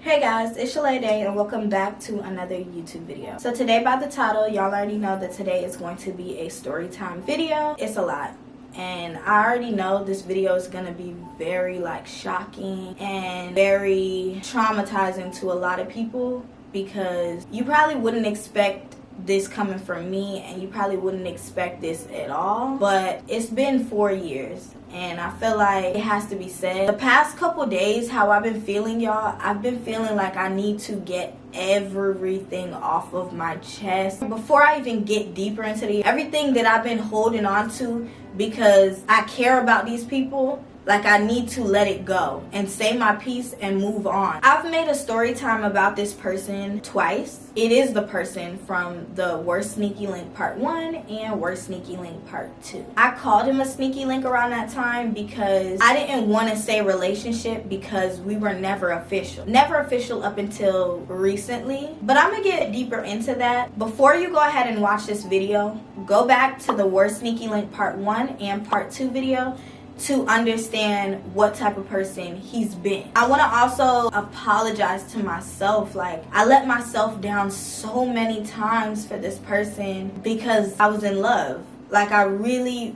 Hey guys, it's Shalaya Dae and welcome back to another YouTube video. So today, by the title, y'all already know that today is going to be a story time video. It's a lot. And I already know this video is going to be very shocking and very traumatizing to a lot of people, because you probably wouldn't expect this coming from me and you probably wouldn't expect this at all. But it's been 4 years and I feel like it has to be said. The past couple days, how I've been feeling, y'all, I've been feeling like I need to get everything off of my chest before I even get deeper into everything that I've been holding on to, because I care about these people. Like, I need to let it go and say my piece and move on. I've made a story time about this person twice. It is the person from the Worst Sneaky Link Part 1 and Worst Sneaky Link Part 2. I called him a sneaky link around that time because I didn't want to say relationship, because we were never official. Never official up until recently. But I'm going to get deeper into that. Before you go ahead and watch this video, go back to the Worst Sneaky Link Part 1 and Part 2 video to understand what type of person he's been. I want to also apologize to myself. Like, I let myself down so many times for this person because I was in love. Like, I really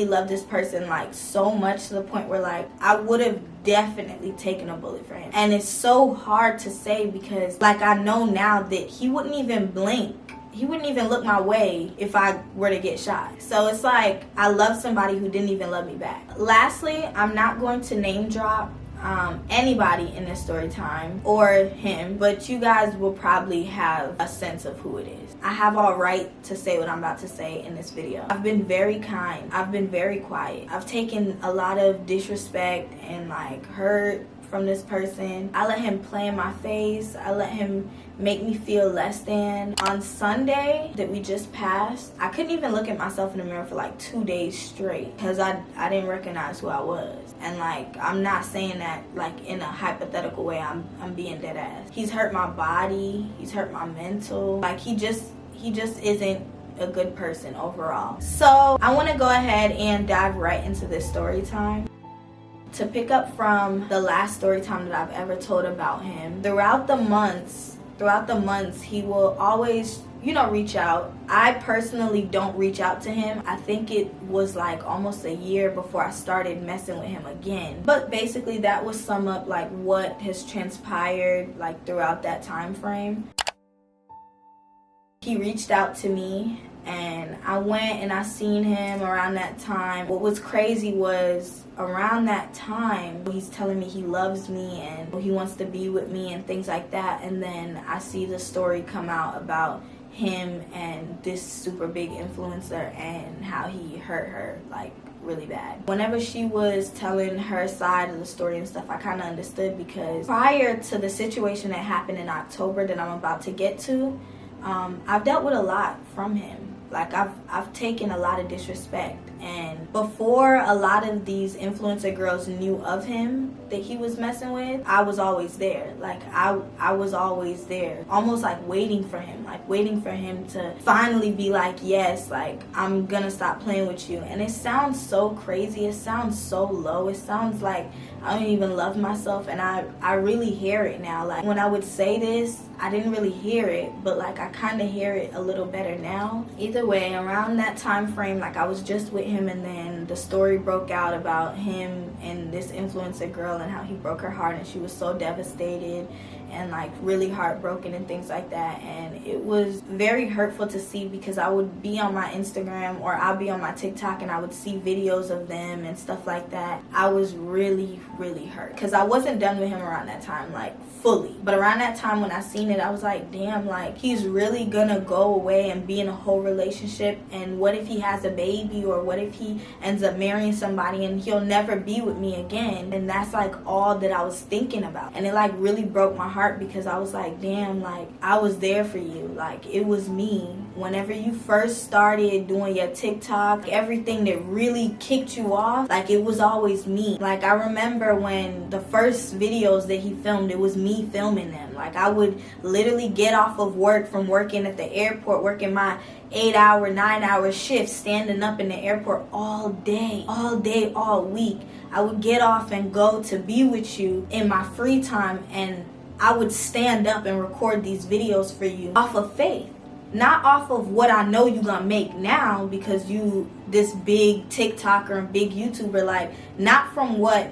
love this person, like, so much, to the point where, like, I would have definitely taken a bullet for him. And it's so hard to say because, like, I know now that he wouldn't even blink. He wouldn't even look my way if I were to get shot. So it's like, I love somebody who didn't even love me back. Lastly, I'm not going to name drop anybody in this story time or him, but you guys will probably have a sense of who it is. I have all right to say what I'm about to say in this video. I've been very kind. I've been very quiet. I've taken a lot of disrespect and hurt from this person. I let him play in my face. I let him make me feel less than. On Sunday that we just passed, I couldn't even look at myself in the mirror for 2 days straight because I didn't recognize who I was. And I'm not saying that in a hypothetical way. I'm being dead ass. He's hurt my body. He's hurt my mental. He just isn't a good person overall. So I want to go ahead and dive right into this story time. To pick up from the last story time that I've ever told about him, throughout the months, he will always, reach out. I personally don't reach out to him. I think it was almost a year before I started messing with him again. But basically that would sum up what has transpired throughout that time frame. He reached out to me and I went and I seen him around that time. What was crazy was, around that time, he's telling me he loves me and he wants to be with me and things like that. And then I see the story come out about him and this super big influencer and how he hurt her really bad. Whenever she was telling her side of the story and stuff, I kind of understood, because prior to the situation that happened in October that I'm about to get to, I've dealt with a lot from him. I've taken a lot of disrespect, and before a lot of these influencer girls knew of him that he was messing with, I was always there. I was always there, almost waiting for him to finally be yes, I'm gonna stop playing with you. And it sounds so crazy, it sounds so low, it sounds like I don't even love myself, and I really hear it now. When I would say this, I didn't really hear it, but I kind of hear it a little better now. Either way, around that time frame, I was just with him, and then the story broke out about him and this influencer girl and how he broke her heart, and she was so devastated and really heartbroken and things like that. And it was very hurtful to see, because I would be on my Instagram or I'll be on my TikTok and I would see videos of them and stuff like that. I was really hurt because I wasn't done with him around that time fully. But around that time when I seen it, I was damn, he's really gonna go away and be in a whole relationship, and what if he has a baby, or what if he ends up marrying somebody and he'll never be with me again? And that's all that I was thinking about. And it really broke my heart, because I was damn, I was there for you. It was me. Whenever you first started doing your TikTok, everything that really kicked you off, it was always me. I remember when the first videos that he filmed, it was me filming them. I would literally get off of work, from working at the airport, working my 8-hour, 9-hour shift, standing up in the airport all day, all week. I would get off and go to be with you in my free time, and I would stand up and record these videos for you off of faith. Not off of what I know you gonna make now because you this big TikToker and big YouTuber, like, not from what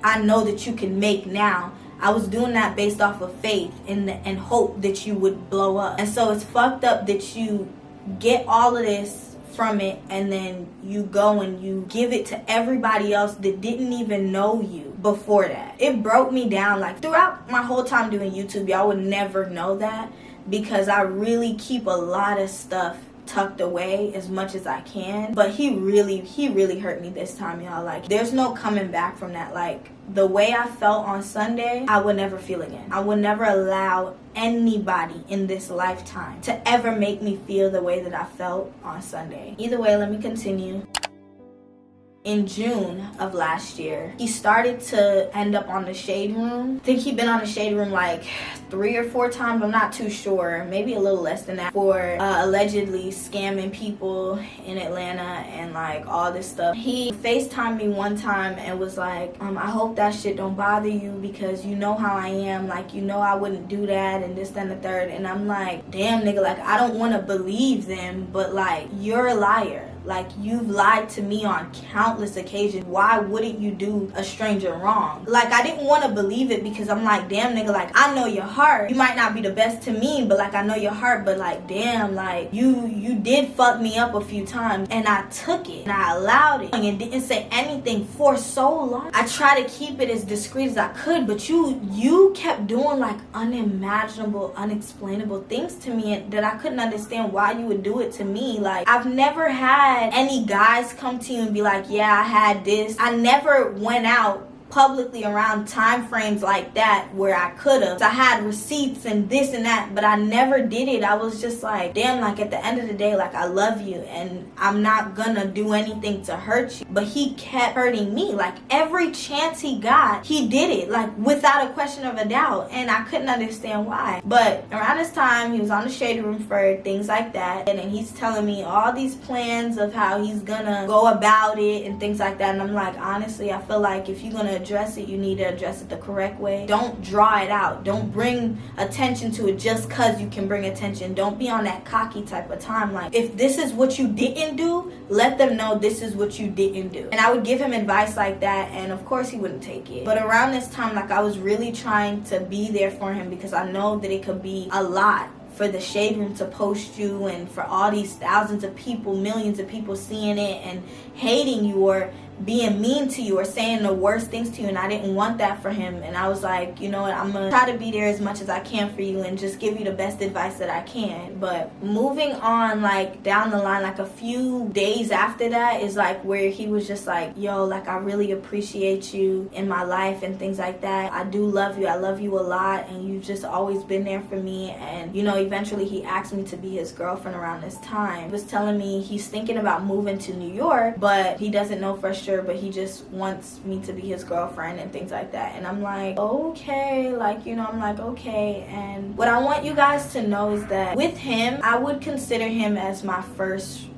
I know that you can make now. I was doing that based off of faith and hope that you would blow up. And so it's fucked up that you get all of this from it and then you go and you give it to everybody else that didn't even know you before that. It broke me down. Like, throughout my whole time doing YouTube, y'all would never know that, because I really keep a lot of stuff tucked away as much as I can. But he really hurt me this time, y'all. Like, there's no coming back from that. Like, the way I felt on Sunday, I would never feel again. I would never allow anybody in this lifetime to ever make me feel the way that I felt on Sunday. Either way, let me continue. In June of last year, he started to end up on the Shade Room. I think he'd been on the Shade Room like 3 or 4 times. I'm not too sure. Maybe a little less than that. For allegedly scamming people in Atlanta and like all this stuff. He FaceTimed me one time and was like, I hope that shit don't bother you because you know how I am. Like, you know I wouldn't do that and this, that, and the third. And I'm like, damn, nigga, like, I don't want to believe them, but like, you're a liar. Like, you've lied to me on countless occasions. Why wouldn't you do a stranger wrong? Like, I didn't want to believe it because I'm like, damn, nigga, like, I know your heart. You might not be the best to me, but like, I know your heart. But like, damn, like, you did fuck me up a few times. And I took it and I allowed it and didn't say anything for so long. I tried to keep it as discreet as I could, but you kept doing like unimaginable, unexplainable things to me that I couldn't understand why you would do it to me. Like, I've never had any guys come to you and be like, yeah, I had this. I never went out publicly around time frames like that where I could have. So I had receipts and this and that, but I never did it. I was just like, damn, like, at the end of the day, like, I love you and I'm not gonna do anything to hurt you. But he kept hurting me. Like, every chance he got, he did it, like, without a question of a doubt, and I couldn't understand why. But around this time, he was on the Shade Room for things like that, and then he's telling me all these plans of how he's gonna go about it and things like that. And I'm like, honestly, I feel like if you're gonna address it, you need to address it the correct way. Don't draw it out. Don't bring attention to it just cause you can bring attention. Don't be on that cocky type of time. Like, if this is what you didn't do, let them know this is what you didn't do. And I would give him advice like that, and of course he wouldn't take it. But around this time, like, I was really trying to be there for him because I know that it could be a lot for the Shade Room to post you and for all these thousands of people, millions of people seeing it and hating you or being mean to you or saying the worst things to you, and I didn't want that for him. And I was like, you know what, I'm gonna try to be there as much as I can for you and just give you the best advice that I can. But moving on, like, down the line, like a few days after that is like where he was just like, yo, like, I really appreciate you in my life and things like that. I do love you. I love you a lot, and you've just always been there for me. And, you know, eventually he asked me to be his girlfriend around this time. He was telling me he's thinking about moving to New York, but he doesn't know for sure, but he just wants me to be his girlfriend and things like that. And I'm like, okay, like, you know, I'm like, okay. And what I want you guys to know is that with him, I would consider him as my first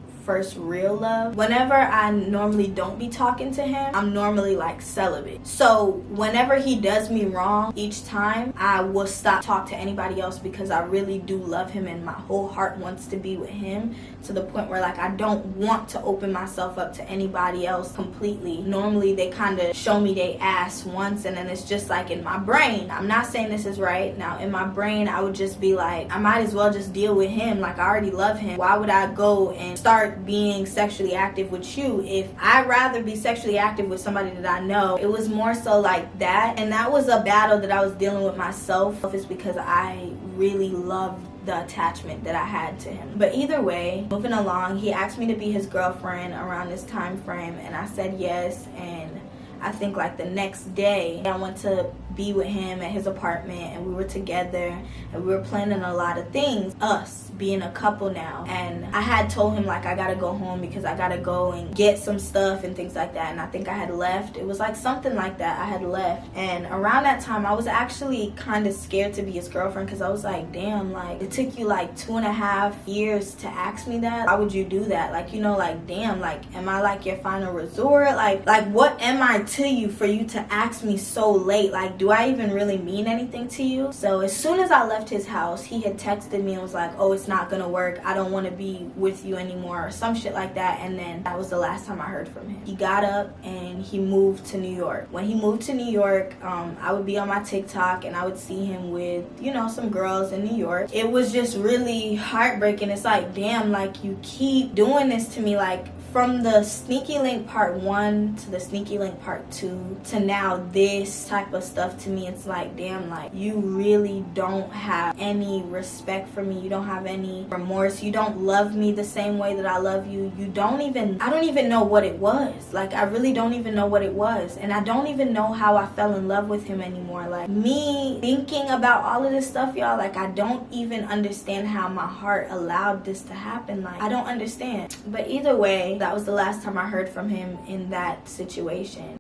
real love. Whenever I normally don't be talking to him, I'm normally like celibate. So whenever he does me wrong, each time I will stop talk to anybody else because I really do love him and my whole heart wants to be with him, to the point where like I don't want to open myself up to anybody else completely. Normally they kind of show me they ass once, and then it's just like in my brain, I'm not saying this is right now, in my brain I would just be like, I might as well just deal with him. Like, I already love him. Why would I go and start being sexually active with you if I'd rather be sexually active with somebody that I know? It was more so like that, and that was a battle that I was dealing with myself. It's because I really loved the attachment that I had to him. But either way, moving along, he asked me to be his girlfriend around this time frame, and I said yes. And I think like the next day I went to be with him at his apartment, and we were together and we were planning a lot of things, us being a couple now. And I had told him like I gotta go home because I gotta go and get some stuff and things like that. And I think I had left. It was like something like that. I had left. And around that time I was actually kind of scared to be his girlfriend, because I was like, damn, like it took you like 2.5 years to ask me that. Why would you do that? Like, you know, like damn, like am I like your final resort? Like what am I to you for you to ask me so late? Like, do I even really mean anything to you? So as soon as I left his house, he had texted me and was like, oh, it's not gonna work, I don't want to be with you anymore, or some shit like that. And then that was the last time I heard from him. He got up and he moved to New York. When he moved to New York, I would be on my TikTok and I would see him with, you know, some girls in New York. It was just really heartbreaking. It's like, damn, like you keep doing this to me. Like from the sneaky link part 1 to the sneaky link part 2 to now this type of stuff to me, it's like, damn, like you really don't have any respect for me. You don't have any remorse. You don't love me the same way that I love you. I don't even know what it was. Like I really don't even know what it was. And I don't even know how I fell in love with him anymore. Like me thinking about all of this stuff, y'all, like I don't even understand how my heart allowed this to happen. Like I don't understand. But either way, that was the last time I heard from him in that situation.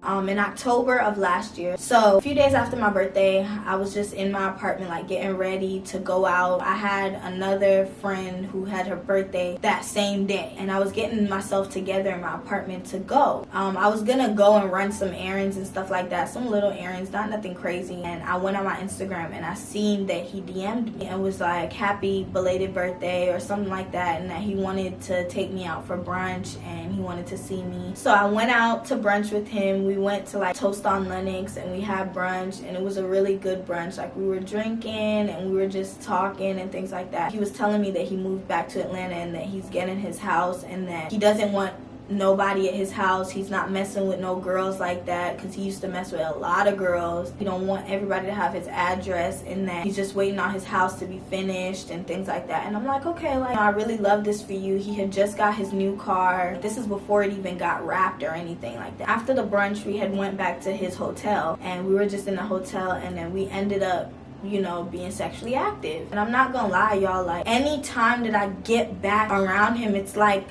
In October of last year. So a few days after my birthday, I was just in my apartment like getting ready to go out. I had another friend who had her birthday that same day, and I was getting myself together in my apartment to go. I was gonna go and run some errands and stuff like that, some little errands, not nothing crazy. And I went on my Instagram and I seen that he DM'd me and was like, happy belated birthday or something like that, and that he wanted to take me out for brunch and he wanted to see me. So I went out to brunch with him. We went to like Toast on Lennox and we had brunch, and it was a really good brunch. Like we were drinking and we were just talking and things like that. He was telling me that he moved back to Atlanta and that he's getting his house and that he doesn't want nobody at his house. He's not messing with no girls like that, because he used to mess with a lot of girls. He don't want everybody to have his address, and that he's just waiting on his house to be finished and things like that. And I'm like, okay, like I really love this for you. He had just got his new car. This is before it even got wrapped or anything like that. After the brunch, we had went back to his hotel, and we were just in the hotel, and then we ended up, you know, being sexually active. And I'm not gonna lie, y'all, like any time that I get back around him, it's like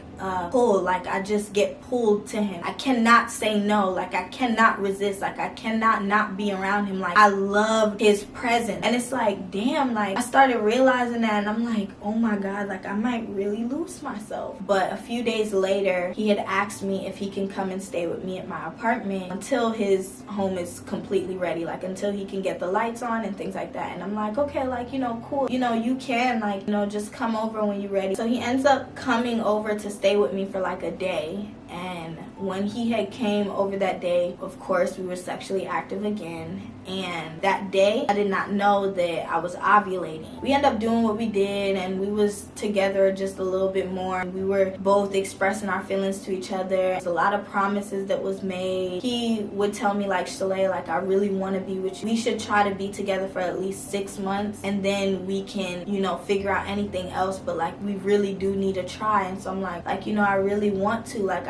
pull. Like I just get pulled to him. I cannot say no. Like I cannot resist. Like I cannot not be around him. Like I love his presence. And it's like, damn, like I started realizing that, and I'm like, oh my god, like I might really lose myself. But a few days later, he had asked me if he can come and stay with me at my apartment until his home is completely ready, like until he can get the lights on and things like that. And I'm like, okay, like, you know, cool, you know, you can, like, you know, just come over when you're ready. So he ends up coming over to stay with me for like a day. And when he had came over that day, of course, we were sexually active again. And that day, I did not know that I was ovulating. We ended up doing what we did, and we was together just a little bit more. We were both expressing our feelings to each other. There's a lot of promises that was made. He would tell me like, Shalaya, like I really want to be with you. We should try to be together for at least 6 months, and then we can, you know, figure out anything else. But like we really do need to try. And so I'm like, you know, I really want to. Like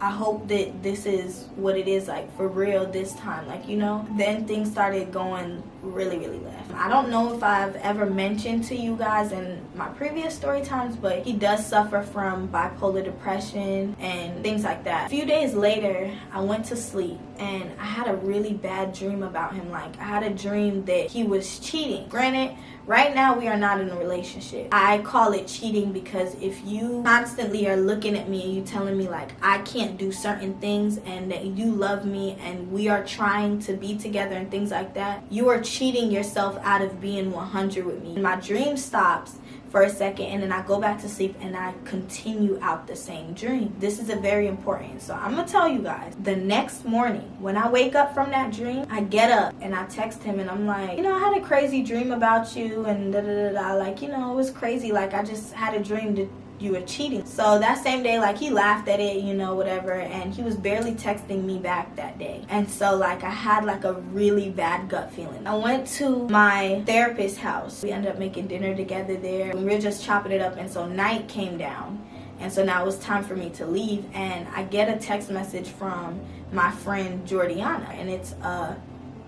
I hope that this is what it is, like for real this time, like, you know. Then things started going really left. I don't know if I've ever mentioned to you guys in my previous story times, but he does suffer from bipolar depression and things like that. A few days later, I went to sleep and I had a really bad dream about him. Like I had a dream that he was cheating. Granted, right now we are not in a relationship. I call it cheating because if you constantly are looking at me and you telling me like I can't do certain things and that you love me and we are trying to be together and things like that, you are cheating yourself out of being 100 with me. My dream stops for a second and then I go back to sleep and I continue out the same dream. This is a very important. So I'm gonna tell you guys, the next morning when I wake up from that dream, I get up and I text him and I'm like, you know, I had a crazy dream about you and like, you know, it was crazy. Like I just had a dream that you were cheating. So that same day, like he laughed at it, you know, whatever, and he was barely texting me back that day. And so like I had like a really bad gut feeling. I went to my therapist's house. We ended up making dinner together there. We were just chopping it up, and so night came down. And so now it was time for me to leave, and I get a text message from my friend Jordiana, and it's a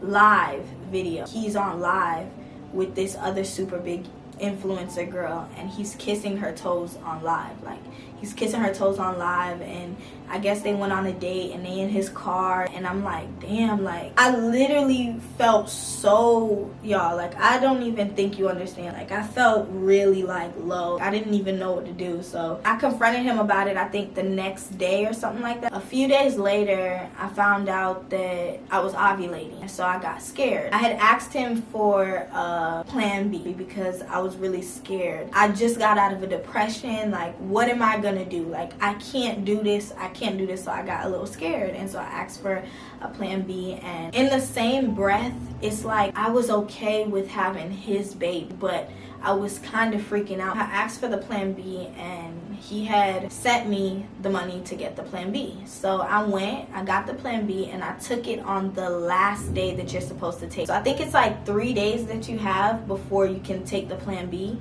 live video. He's on live with this other super big influencer girl, and he's kissing her toes on live. Like, he's kissing her toes on live, and I guess they went on a date and they in his car, and I'm like, damn, like, I literally felt so, y'all, like, I don't even think you understand. Like, I felt really, like, low. I didn't even know what to do. So I confronted him about it, I think the next day or something like that. A few days later, I found out that I was ovulating, so I got scared. I had asked him for a plan B because I was really scared. I just got out of a depression. Like, what am I gonna do? Like, I can't do this. So I got a little scared, and so I asked for a plan B. And in the same breath, it's like I was okay with having his baby, but I was kind of freaking out. I asked for the plan B, and he had sent me the money to get the plan B. So I went, I got the plan B, and I took it on the last day that you're supposed to take. So I think it's like 3 days that you have before you can take the plan B.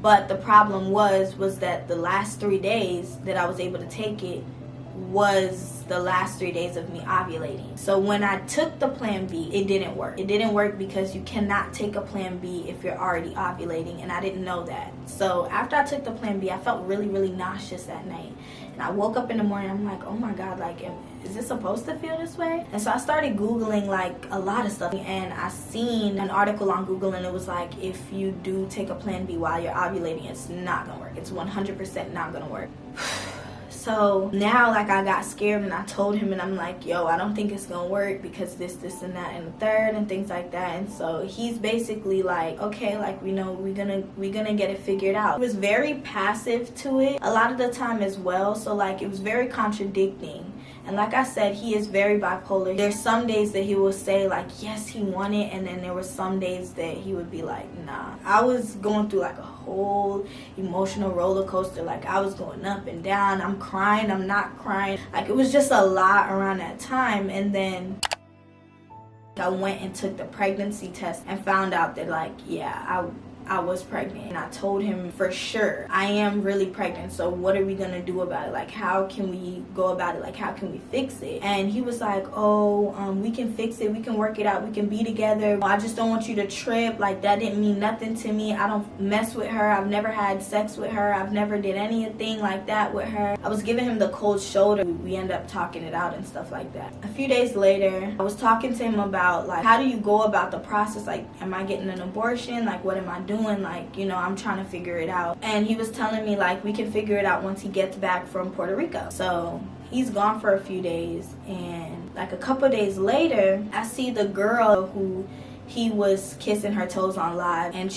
But the problem was that the last 3 days that I was able to take it was the last 3 days of me ovulating. So when I took the plan B, it didn't work. It didn't work because you cannot take a plan B if you're already ovulating, and I didn't know that. So after I took the plan B, I felt really, really nauseous that night. And I woke up in the morning, I'm like, oh my God, like, is this supposed to feel this way? And so I started Googling, like, a lot of stuff, and I seen an article on Google, and it was like, if you do take a plan B while you're ovulating, it's not gonna work. It's 100% not gonna work. So now, like, I got scared, and I told him, and I'm like, yo, I don't think it's gonna work because this, and that, and the third, and things like that. And so he's basically like, okay, like, we know we're gonna get it figured out. He was very passive to it a lot of the time as well. So, like, it was very contradicting. And like I said, he is very bipolar. There's some days that he will say, like, yes, he won it, and then there were some days that he would be like, nah. I was going through, like, a whole emotional roller coaster. Like, I was going up and down. I'm crying, I'm not crying. Like, it was just a lot around that time. And then I went and took the pregnancy test and found out that, like, yeah, I was pregnant. And I told him, for sure, I am really pregnant, so what are we gonna do about it? Like, how can we go about it? Like, how can we fix it? And he was like, we can fix it, we can work it out, we can be together. I just don't want you to trip. Like, that didn't mean nothing to me. I don't mess with her. I've never had sex with her. I've never did anything like that with her. I was giving him the cold shoulder. We ended up talking it out and stuff like that. A few days later, I was talking to him about, like, how do you go about the process? Like, am I getting an abortion? Like, what am I doing? Like, you know, I'm trying to figure it out. And he was telling me, like, we can figure it out once he gets back from Puerto Rico. So he's gone for a few days, and like a couple days later, I see the girl who he was kissing her toes on live, and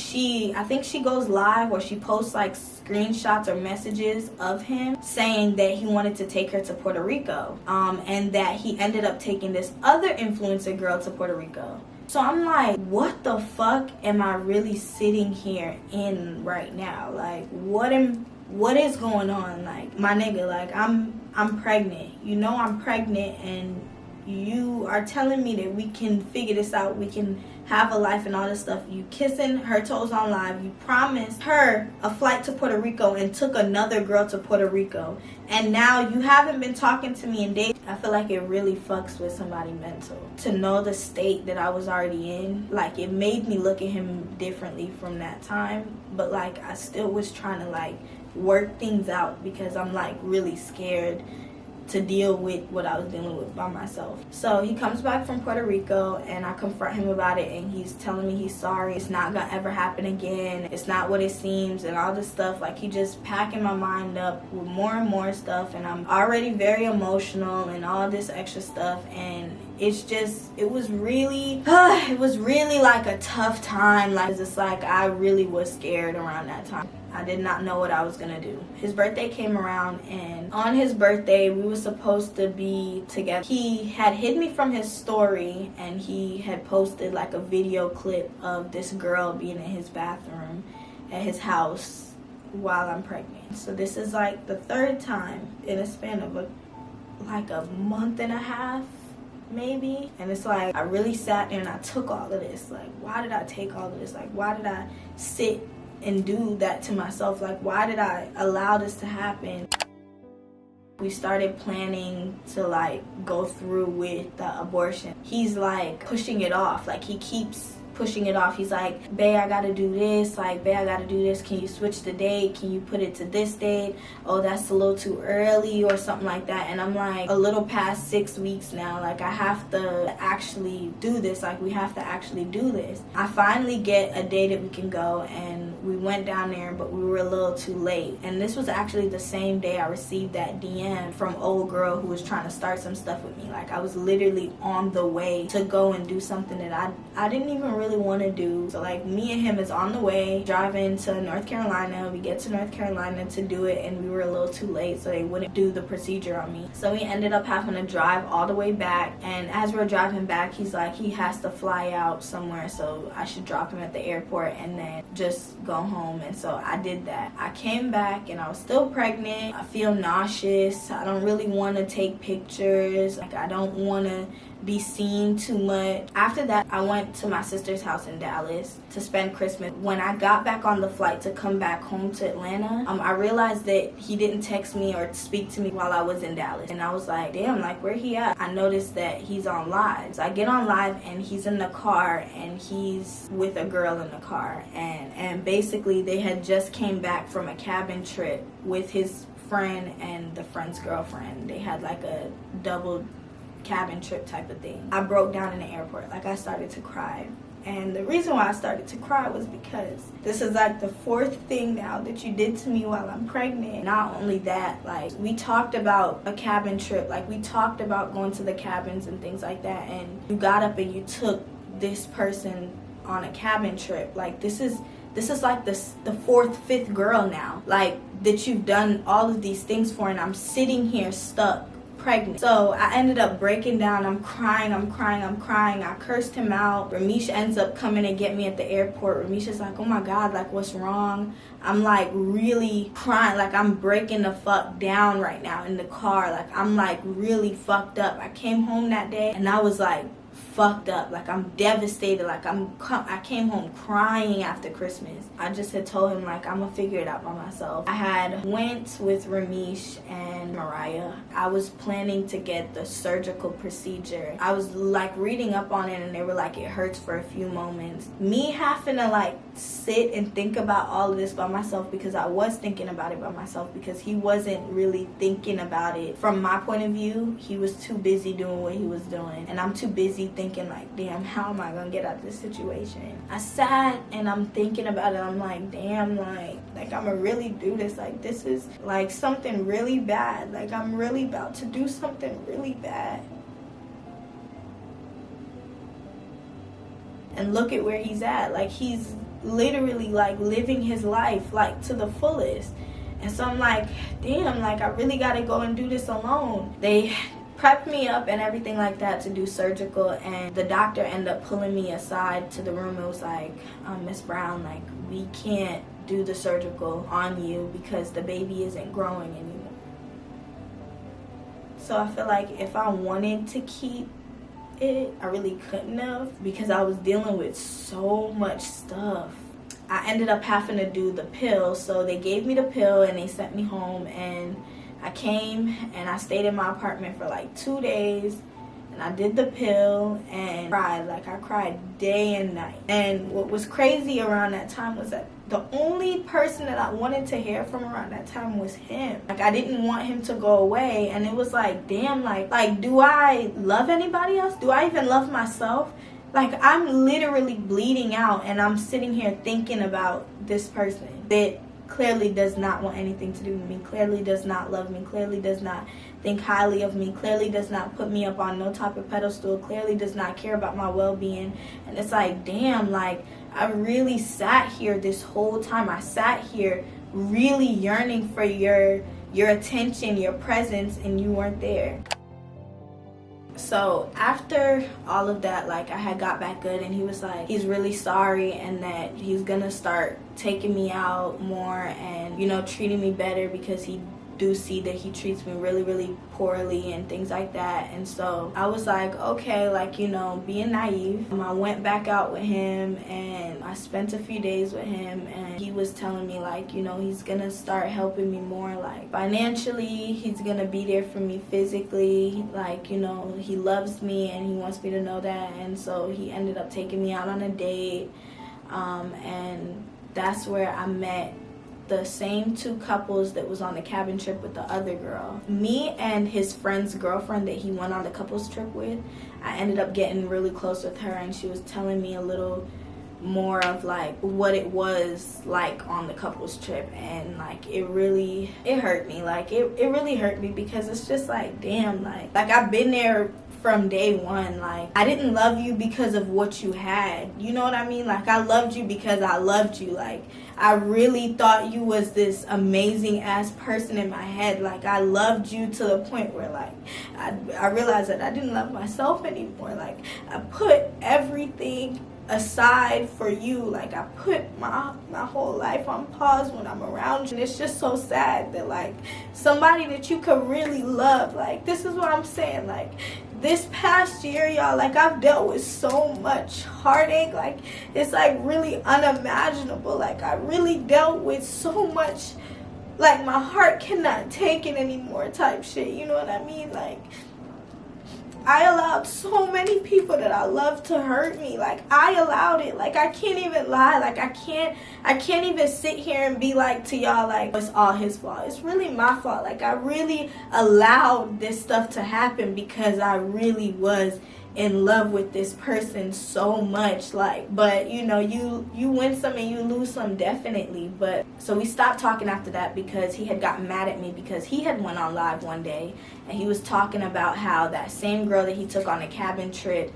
I think she goes live, or she posts like screenshots or messages of him saying that he wanted to take her to Puerto Rico, and that he ended up taking this other influencer girl to Puerto Rico. So I'm like, what the fuck am I really sitting here in right now? Like, what is going on? Like, my nigga, like, I'm pregnant. You know I'm pregnant, and you are telling me that we can figure this out, we can have a life and all this stuff. You kissing her toes on live. You promised her a flight to Puerto Rico and took another girl to Puerto Rico. And now you haven't been talking to me in days. I feel like it really fucks with somebody mental. To know the state that I was already in, like, it made me look at him differently from that time. But, like, I still was trying to, like, work things out because I'm, like, really scared to deal with what I was dealing with by myself. So he comes back from Puerto Rico, and I confront him about it, and he's telling me he's sorry. It's not gonna ever happen again. It's not what it seems, and all this stuff. Like, he just packing my mind up with more and more stuff, and I'm already very emotional and all this extra stuff, and it's just, it was really like a tough time. Like, it's just like I really was scared around that time. I did not know what I was gonna do. His birthday came around, and on his birthday, we were supposed to be together. He had hid me from his story, and he had posted like a video clip of this girl being in his bathroom at his house while I'm pregnant. So this is like the third time in a span of like a month and a half, maybe. And it's like, I really sat there and I took all of this. Like, why did I take all of this? Like, why did I sit and do that to myself? Like, why did I allow this to happen? We started planning to like go through with the abortion. He's like pushing it off. Like he keeps pushing it off. He's like, babe, I gotta do this. Like, babe, I gotta do this. Can you switch the date? Can you put it to this date? Oh, that's a little too early or something like that. And I'm like, a little past 6 weeks now. Like, I have to actually do this. Like, we have to actually do this. I finally get a day that we can go, and we went down there, but we were a little too late. And this was actually the same day I received that DM from old girl who was trying to start some stuff with me. Like, I was literally on the way to go and do something that I didn't even really want to do. So like, me and him is on the way driving to North Carolina. We get to North Carolina to do it, and we were a little too late, so they wouldn't do the procedure on me. So we ended up having to drive all the way back, and as we're driving back, he's like, he has to fly out somewhere, so I should drop him at the airport and then just go home. And so I did that. I came back and I was still pregnant. I feel nauseous. I don't really want to take pictures. Like, I don't want to be seen too much. After that, I went to my sister's house in Dallas to spend Christmas. When I got back on the flight to come back home to Atlanta, I realized that he didn't text me or speak to me while I was in Dallas. And I was like, damn, like, where he at? I noticed that he's on live. So I get on live and he's in the car, and he's with a girl in the car. And basically they had just came back from a cabin trip with his friend and the friend's girlfriend. They had like a double cabin trip type of thing. I broke down in the airport. Like, I started to cry. And the reason why I started to cry was because this is like the 4th thing now that you did to me while I'm pregnant. Not only that, like, we talked about a cabin trip. Like, we talked about going to the cabins and things like that. And you got up and you took this person on a cabin trip. Like, this is like the 4th, 5th girl now, like, that you've done all of these things for, and I'm sitting here stuck pregnant. So I ended up breaking down. I'm crying. I cursed him out. Ramisha ends up coming to get me at the airport. Ramisha's like, oh my God, like, what's wrong? I'm like really crying. Like, I'm breaking the fuck down right now in the car. Like, I'm like really fucked up. I came home that day and I was like fucked up. Like, I'm devastated. Like, I came home crying after Christmas. I just had told him, like, I'm gonna figure it out by myself. I had went with Ramesh and Mariah. I was planning to get the surgical procedure. I was like reading up on it, and they were like, it hurts for a few moments. Me having to like sit and think about all of this by myself, because I was thinking about it by myself, because he wasn't really thinking about it from my point of view. He was too busy doing what he was doing, and I'm too busy thinking like, damn, how am I gonna get out of this situation? I sat and I'm thinking about it. I'm like, damn, like I'm gonna really do this. Like, this is like something really bad. Like, I'm really about to do something really bad. And look at where he's at. Like, he's literally like living his life like to the fullest. And so I'm like, damn, like, I really gotta go and do this alone. They prepped me up and everything like that to do surgical, and the doctor ended up pulling me aside to the room. It was like, Miss Brown, like, we can't do the surgical on you because the baby isn't growing anymore. So I feel like if I wanted to keep it, I really couldn't have, because I was dealing with so much stuff. I ended up having to do the pill. So they gave me the pill and they sent me home, and I came and I stayed in my apartment for like 2 days, and I did the pill and cried. Like, I cried day and night. And what was crazy around that time was that the only person that I wanted to hear from around that time was him. Like, I didn't want him to go away, and it was like, damn, like do I love anybody else? Do I even love myself? Like, I'm literally bleeding out, and I'm sitting here thinking about this person that clearly does not want anything to do with me, clearly does not love me, clearly does not think highly of me, clearly does not put me up on no type of pedestal, clearly does not care about my well-being. And it's like, damn, like, I really sat here this whole time. I sat here really yearning for your attention, your presence, and you weren't there. So after all of that, like, I had got back good, and he was like, he's really sorry, and that he's gonna start taking me out more and, you know, treating me better, because he do see that he treats me really, really poorly and things like that. And so I was like, okay, like, you know, being naive. I went back out with him and I spent a few days with him, and he was telling me, like, you know, he's gonna start helping me more, like financially, he's gonna be there for me physically, like, you know, he loves me and he wants me to know that. And so he ended up taking me out on a date, and that's where I met the same two couples that was on the cabin trip with the other girl. Me and his friend's girlfriend that he went on the couples trip with, I ended up getting really close with her, and she was telling me a little more of like what it was like on the couples trip. And like it hurt me. Like it really hurt me, because it's just like, damn, like I've been there from day one. Like, I didn't love you because of what you had, you know what I mean? Like, I loved you because I loved you. Like, I really thought you was this amazing ass person in my head. Like, I loved you to the point where, like, I realized that I didn't love myself anymore. Like, I put everything aside for you. Like, I put my whole life on pause when I'm around you. And it's just so sad that, like, somebody that you could really love, like, this is what I'm saying, like, this past year, y'all, like, I've dealt with so much heartache. Like, it's like really unimaginable. Like, I really dealt with so much, like, my heart cannot take it anymore type shit, you know what I mean? Like, I allowed so many people that I love to hurt me. Like, I allowed it. Like, I can't even lie. Like, I can't even sit here and be like to y'all, like, it's all his fault. It's really my fault. Like, I really allowed this stuff to happen because I really was in love with this person so much. Like, but you know, you win some and you lose some, definitely. But so we stopped talking after that because he had gotten mad at me because he had went on live one day and he was talking about how that same girl that he took on a cabin trip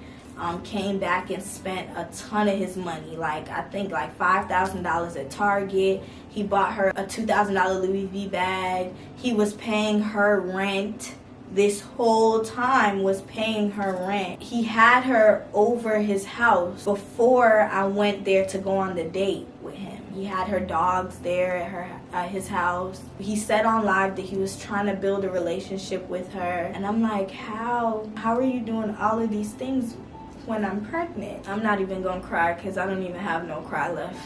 came back and spent a ton of his money. Like, I think like $5,000 at Target. He bought her a $2,000 Louis V bag. He was paying her rent. This whole time was paying her rent. He had her over his house before I went there to go on the date with him. He had her dogs there at his house. He said on live that he was trying to build a relationship with her. And I'm like, how are you doing all of these things when I'm pregnant? I'm not even gonna cry because I don't even have no cry left.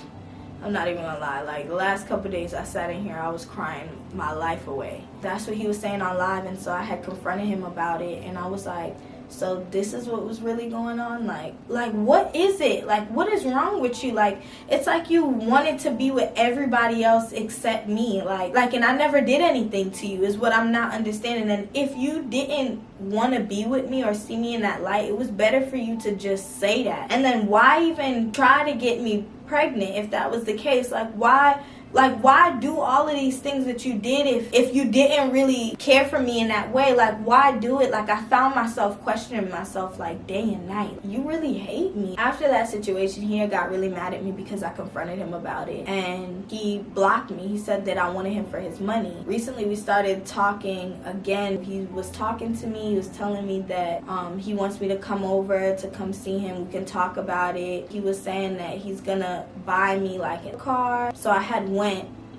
I'm not even gonna lie, like the last couple days I sat in here, I was crying my life away. That's what he was saying on live, and so I had confronted him about it, and I was like, so this is what was really going on? Like what is it? Like, what is wrong with you? Like, it's like you wanted to be with everybody else except me. Like, and I never did anything to you is what I'm not understanding. And if you didn't want to be with me or see me in that light, it was better for you to just say that. And then why even try to get me pregnant if that was the case? Like, why do all of these things that you did if you didn't really care for me in that way? Like, why do it? Like, I found myself questioning myself like day and night. You really hate me. After that situation, he got really mad at me because I confronted him about it, and he blocked me. He said that I wanted him for his money. Recently we started talking again. He was talking to me. He was telling me that he wants me to come over to come see him. We can talk about it. He was saying that he's gonna buy me like a car. So I had went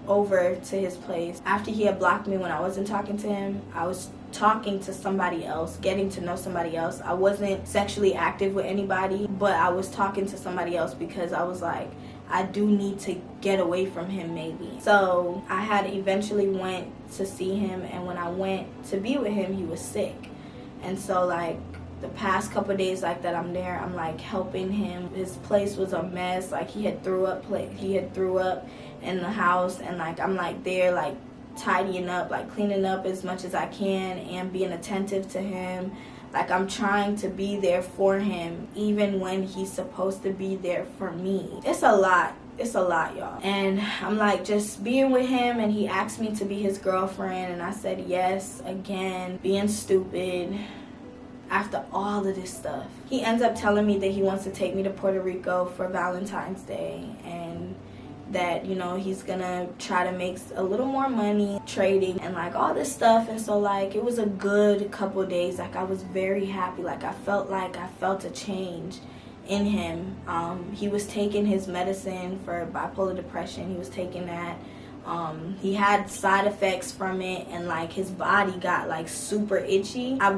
over to his place. After he had blocked me when I wasn't talking to him, I was talking to somebody else, getting to know somebody else. I wasn't sexually active with anybody, but I was talking to somebody else because I was like, I do need to get away from him maybe. So I had eventually went to see him, and when I went to be with him, he was sick. And so like the past couple of days like that I'm there, I'm like helping him. His place was a mess. Like, he had threw up in the house, and like I'm like there like tidying up, like cleaning up as much as I can and being attentive to him. Like, I'm trying to be there for him even when he's supposed to be there for me. It's a lot, y'all. And I'm like just being with him, and he asked me to be his girlfriend, and I said yes again, being stupid. After all of this stuff, he ends up telling me that he wants to take me to Puerto Rico for Valentine's Day, and that, you know, he's gonna try to make a little more money trading and like all this stuff. And so like it was a good couple of days. Like, I was very happy. Like, I felt a change in him. He was taking his medicine for bipolar depression. He was taking that He had side effects from it, and like his body got like super itchy. I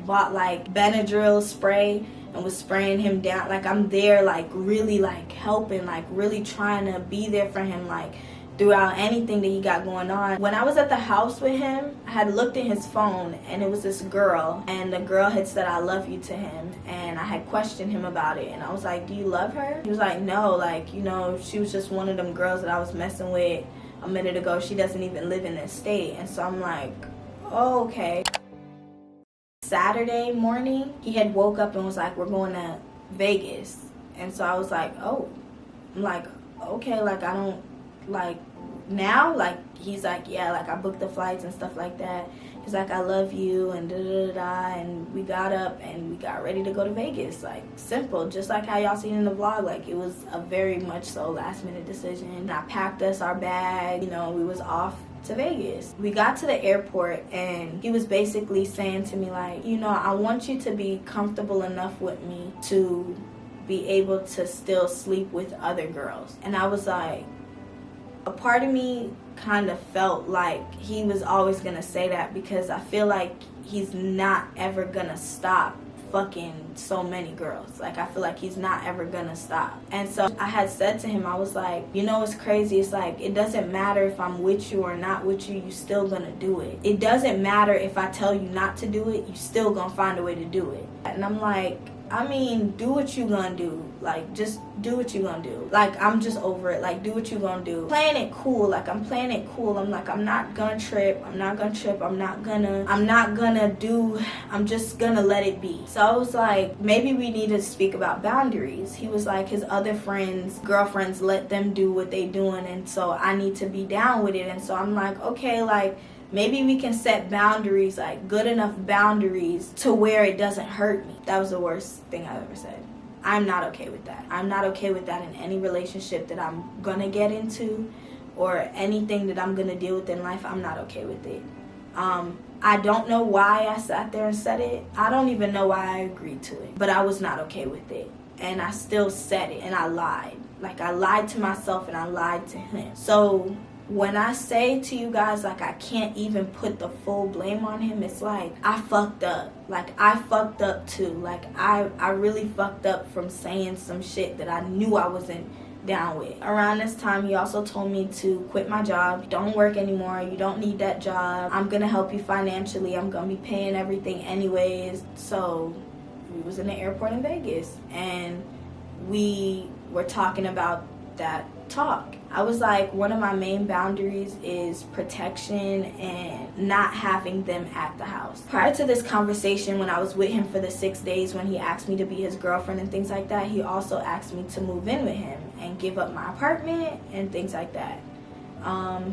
bought like Benadryl spray and was spraying him down. Like I'm there like really like helping, like really trying to be there for him like throughout anything that he got going on. When I was at the house with him, I had looked at his phone and it was this girl, and the girl had said I love you to him, and I had questioned him about it, and I was like, do you love her? He was like, no, like, you know, she was just one of them girls that I was messing with a minute ago. She doesn't even live in this state. And so I'm like, oh, okay. Saturday morning, he had woke up and was like, we're going to Vegas. And so I was like, oh. I'm like, okay, like I don't, like now, like he's like, yeah, like I booked the flights and stuff like that. He's like, I love you and da-da-da-da, and we got up and we got ready to go to Vegas. Like simple, just like how y'all seen in the vlog. Like it was a very much so last minute decision. And I packed us our bag, you know, we was off to Vegas. We got to the airport and he was basically saying to me like, you know, I want you to be comfortable enough with me to be able to still sleep with other girls. And I was like, a part of me kind of felt like he was always gonna say that, because I feel like he's not ever gonna stop fucking so many girls. Like I feel like he's not ever gonna stop. And so I had said to him, I was like, you know what's crazy? It's like, it doesn't matter if I'm with you or not with you, you still gonna do it. It doesn't matter if I tell you not to do it, you still gonna find a way to do it. And I'm like, I mean, do what you gonna do. Like, just do what you gonna do. Like, I'm just over it. Like, do what you gonna do. Playing it cool. Like, I'm playing it cool. I'm like, I'm not gonna trip. I'm not gonna do, I'm just gonna let it be. So I was like, maybe we need to speak about boundaries. He was like, his other friends, girlfriends, let them do what they doing, and so I need to be down with it. And so I'm like, okay, like, maybe we can set boundaries, like good enough boundaries to where it doesn't hurt me. That was the worst thing I've ever said. I'm not okay with that. I'm not okay with that in any relationship that I'm gonna get into or anything that I'm gonna deal with in life. I'm not okay with it. I don't know why I sat there and said it. I don't even know why I agreed to it, but I was not okay with it. And I still said it, and I lied. Like, I lied to myself and I lied to him. So when I say to you guys, like, I can't even put the full blame on him, it's like, I fucked up. Like, I fucked up too. Like, I really fucked up from saying some shit that I knew I wasn't down with. Around this time, he also told me to quit my job. Don't work anymore. You don't need that job. I'm gonna help you financially. I'm gonna be paying everything anyways. So we was in the airport in Vegas, and we were talking about that talk. I was like, one of my main boundaries is protection and not having them at the house. Prior to this conversation, when I was with him for the 6 days, when he asked me to be his girlfriend and things like that, he also asked me to move in with him and give up my apartment and things like that.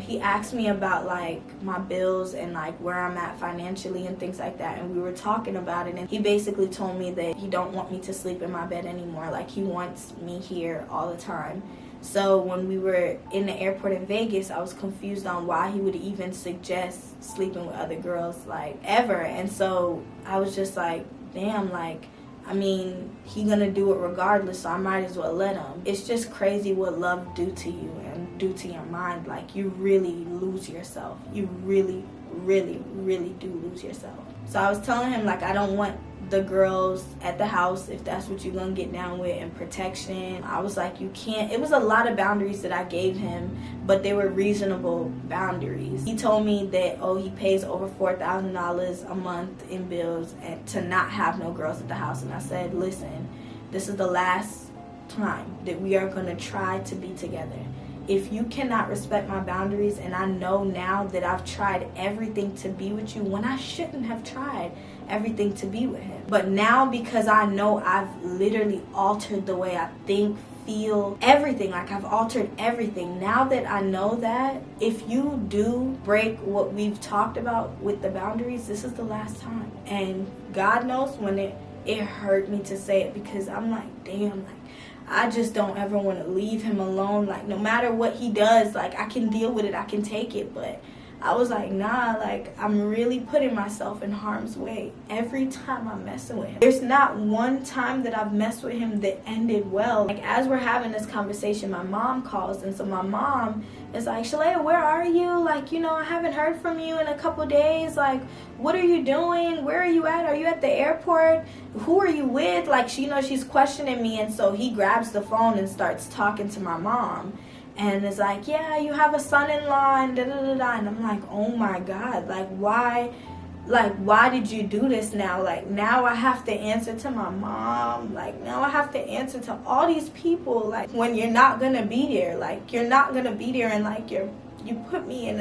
He asked me about like my bills and like where I'm at financially and things like that, and we were talking about it, and he basically told me that he don't want me to sleep in my bed anymore. Like, he wants me here all the time. So when we were in the airport in Vegas, I was confused on why he would even suggest sleeping with other girls, like, ever. And so I was just like, damn, like, I mean, he gonna do it regardless, so I might as well let him. It's just crazy what love do to you and do to your mind. Like, you really lose yourself. You really, really, really do lose yourself. So I was telling him, like, I don't want the girls at the house if that's what you're gonna get down with, and protection. I was like, you can't. It was a lot of boundaries that I gave him, but they were reasonable boundaries. He told me that, oh, he pays over $4,000 a month in bills and to not have no girls at the house. And I said, listen, this is the last time that we are gonna try to be together. If you cannot respect my boundaries, and I know now that I've tried everything to be with you when I shouldn't have tried everything to be with him. But now, because I know I've literally altered the way I think, feel, everything, like I've altered everything. Now that I know that, if you do break what we've talked about with the boundaries, this is the last time. And God knows when it hurt me to say it, because I'm like, damn, like, I just don't ever want to leave him alone. Like, no matter what he does, like, I can deal with it, I can take it, but I was like, nah, like, I'm really putting myself in harm's way every time I'm messing with him. There's not one time that I've messed with him that ended well. Like, as we're having this conversation, my mom calls, and so my mom is like, Shalaya, where are you? Like, you know, I haven't heard from you in a couple days. Like, what are you doing? Where are you at? Are you at the airport? Who are you with? Like, she, you know, she's questioning me, and so he grabs the phone and starts talking to my mom. And it's like, yeah, you have a son-in-law and da-da-da-da. And I'm like, oh my God, like, why did you do this now? Like, now I have to answer to my mom. Like, now I have to answer to all these people. Like, when you're not gonna be there. Like, you're not gonna be there, and like, you put me in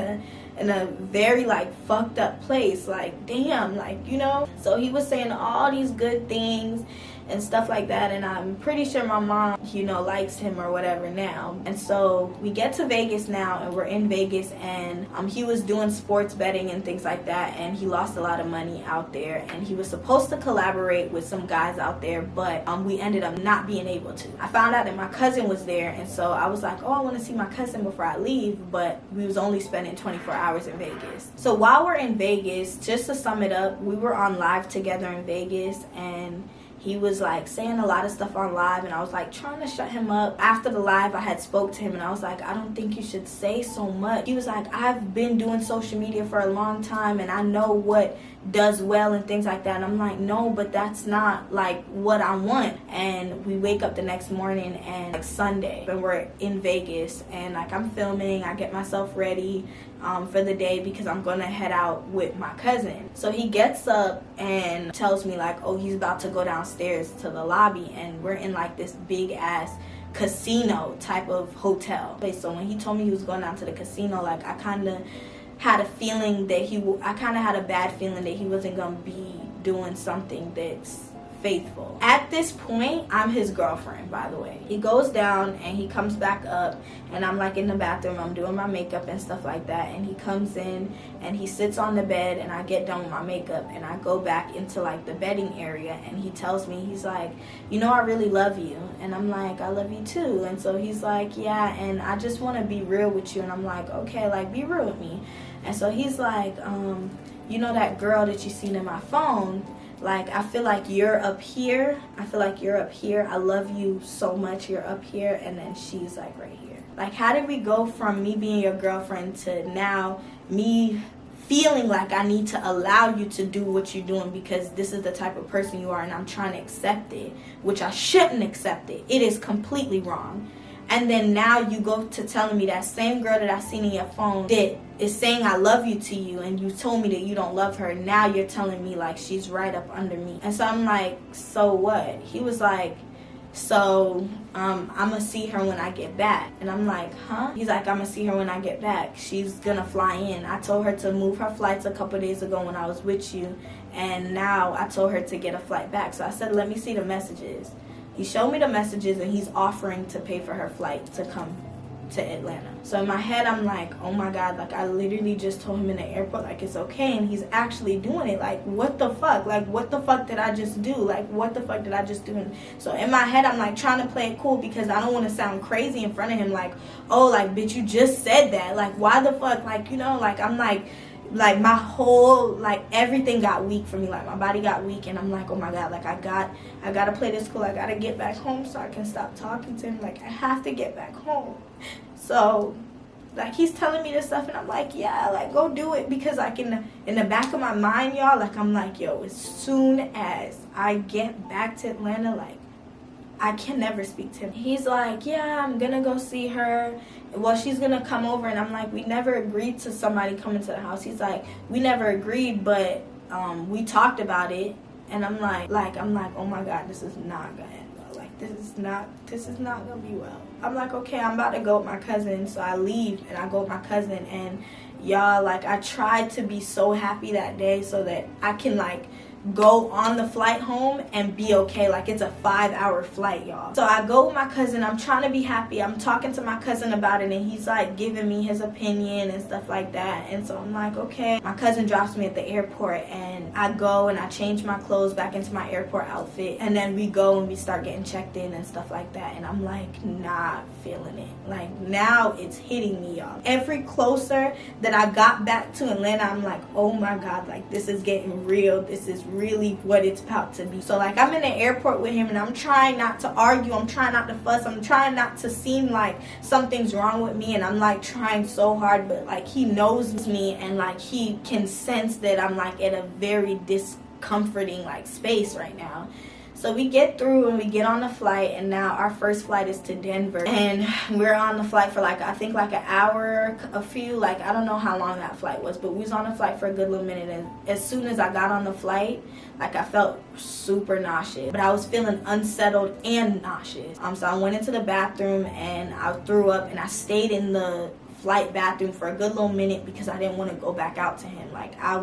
a very like fucked up place. Like, damn, like, you know. So he was saying all these good things and stuff like that, and I'm pretty sure my mom, you know, likes him or whatever now. And so we get to Vegas now, and we're in Vegas, and he was doing sports betting and things like that, and he lost a lot of money out there, and he was supposed to collaborate with some guys out there, but we ended up not being able to. I found out that my cousin was there, and so I was like, oh, I want to see my cousin before I leave, but we was only spending 24 hours in Vegas. So while we're in Vegas, just to sum it up, we were on live together in Vegas, and he was like saying a lot of stuff on live, and I was like trying to shut him up. After the live, I had spoke to him, and I was like, I don't think you should say so much. He was like, I've been doing social media for a long time, and I know what does well and things like that. And I'm like, no, but that's not like what I want. And we wake up the next morning, and like Sunday, and we're in Vegas, and like I'm filming, I get myself ready for the day because I'm gonna head out with my cousin. So he gets up and tells me like, oh, he's about to go downstairs to the lobby, and we're in like this big ass casino type of hotel. So when he told me he was going down to the casino, like I kind of had a feeling that I kind of had a bad feeling that he wasn't gonna be doing something that's faithful. At this point, I'm his girlfriend, by the way. He goes down and he comes back up, and I'm like in the bathroom, I'm doing my makeup and stuff like that, and he comes in and he sits on the bed, and I get done with my makeup and I go back into like the bedding area, and he tells me, he's like, you know, I really love you. And I'm like, I love you too. And so he's like, yeah, and I just want to be real with you. And I'm like, okay, like be real with me. And so he's like, you know that girl that you seen in my phone, like, I feel like you're up here. I feel like you're up here. I love you so much. You're up here. And then she's like right here. Like, how did we go from me being your girlfriend to now me feeling like I need to allow you to do what you're doing because this is the type of person you are, and I'm trying to accept it, which I shouldn't accept it. It is completely wrong. And then now you go to telling me that same girl that I seen in your phone that is saying I love you to you, and you told me that you don't love her. Now you're telling me like she's right up under me. And so I'm like, so what? He was like, so I'm gonna see her when I get back. And I'm like, huh? He's like, I'm gonna see her when I get back. She's gonna fly in. I told her to move her flights a couple days ago when I was with you, and now I told her to get a flight back. So I said, let me see the messages. He showed me the messages, and he's offering to pay for her flight to come to Atlanta. So in my head, I'm like, oh my God, like I literally just told him in the airport, like it's okay, and he's actually doing it. Like, what the fuck? Like, what the fuck did I just do? Like, what the fuck did I just do? So in my head, I'm like trying to play it cool because I don't want to sound crazy in front of him. Like, oh, like, bitch, you just said that. Like, why the fuck? Like, you know, like I'm like my whole, like, everything got weak for me. Like, my body got weak, and I'm like, oh my God, like I gotta play this cool. I gotta get back home so I can stop talking to him. Like, I have to get back home. So like he's telling me this stuff, and I'm like, yeah, like go do it, because like in the back of my mind, y'all, like I'm like, yo, as soon as I get back to Atlanta, like I can never speak to him. He's like, yeah, I'm gonna go see her. Well, she's gonna come over. And I'm like, we never agreed to somebody coming to the house. He's like, we never agreed, but we talked about it. And I'm like, oh my God, this is not gonna end well. Like, this is not gonna be well. I'm like, okay, I'm about to go with my cousin. So I leave and I go with my cousin, and y'all, like I tried to be so happy that day so that I can like go on the flight home and be okay. Like, it's a 5-hour flight, y'all. So I go with my cousin. I'm trying to be happy. I'm talking to my cousin about it, and he's like giving me his opinion and stuff like that. And so I'm like, okay. My cousin drops me at the airport, and I go and I change my clothes back into my airport outfit, and then we go and we start getting checked in and stuff like that. And I'm like, not feeling it. Like, now it's hitting me, y'all. Every closer that I got back to Atlanta, I'm like, oh my God, like, this is getting real. This is really what it's about to be. So like, I'm in the airport with him, and I'm trying not to argue, I'm trying not to fuss, I'm trying not to seem like something's wrong with me, and I'm like trying so hard, but like, he knows me, and like, he can sense that I'm like at a very discomforting like space right now. So we get through and we get on the flight, and now our first flight is to Denver, and we're on the flight for like, I think like an hour, like, I don't know how long that flight was, but we was on the flight for a good little minute. And as soon as I got on the flight, like, I felt super nauseous, but I was feeling unsettled and nauseous. So I went into the bathroom and I threw up, and I stayed in the flight bathroom for a good little minute because I didn't want to go back out to him. Like, I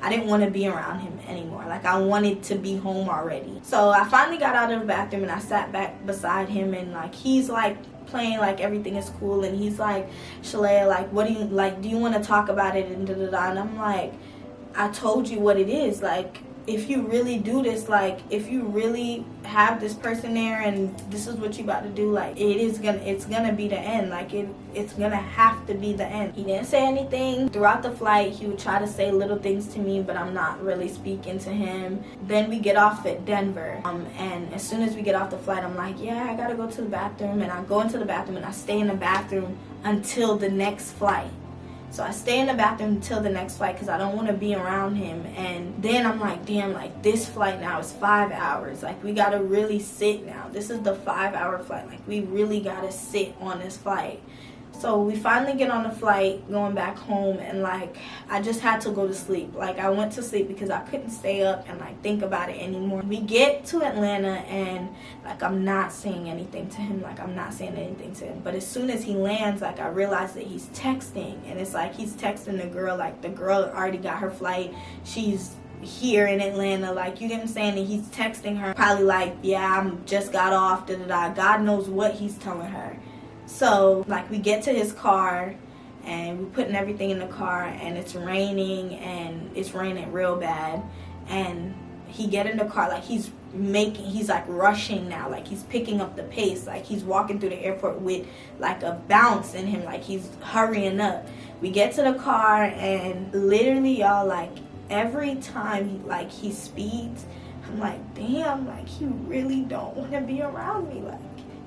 didn't want to be around him anymore. Like, I wanted to be home already. So I finally got out of the bathroom and I sat back beside him, and like, he's like playing like everything is cool, and he's like, Shalaya, like, what do you like, do you want to talk about it, and da-da-da. And I'm like, I told you what it is. Like, if you really do this, like, if you really have this person there and this is what you about to do, like, it's gonna be the end. Like, it's gonna have to be the end. He didn't say anything throughout the flight. He would try to say little things to me, but I'm not really speaking to him. Then we get off at Denver, and as soon as we get off the flight, I'm like, yeah, I gotta go to the bathroom. And I go into the bathroom and I stay in the bathroom until the next flight. So I stay in the bathroom until the next flight because I don't want to be around him. And then I'm like, damn, like, this flight now is 5 hours. Like, we got to really sit now. This is the 5-hour flight. Like, we really got to sit on this flight. So we finally get on the flight going back home, and like, I just had to go to sleep. Like, I went to sleep because I couldn't stay up and like think about it anymore. We get to Atlanta, and like, I'm not saying anything to him. Like, I'm not saying anything to him. But as soon as he lands, like, I realize that he's texting, and it's like he's texting the girl. Like, the girl already got her flight. She's here in Atlanta, like, you get what I'm saying? And he's texting her, probably like, yeah, I'm just got off, da-da-da. God knows what he's telling her. So, like, we get to his car, and we're putting everything in the car, and it's raining, and it's raining real bad. And he get in the car, like, he's like rushing now, like, he's picking up the pace, like, he's walking through the airport with like a bounce in him, like, he's hurrying up. We get to the car, and literally, y'all, like, every time he speeds, I'm like, damn, like, he really don't want to be around me. Like,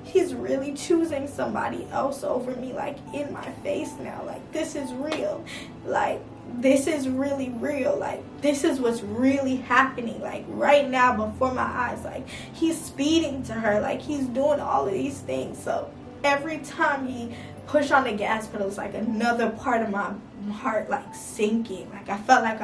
he's really choosing somebody else over me, like, in my face now. Like, this is real. Like, this is really real. Like, this is what's really happening, like, right now before my eyes. Like, he's speeding to her, like, he's doing all of these things. So every time he push on the gas pedal, it's like another part of my heart, like, sinking. Like, I felt like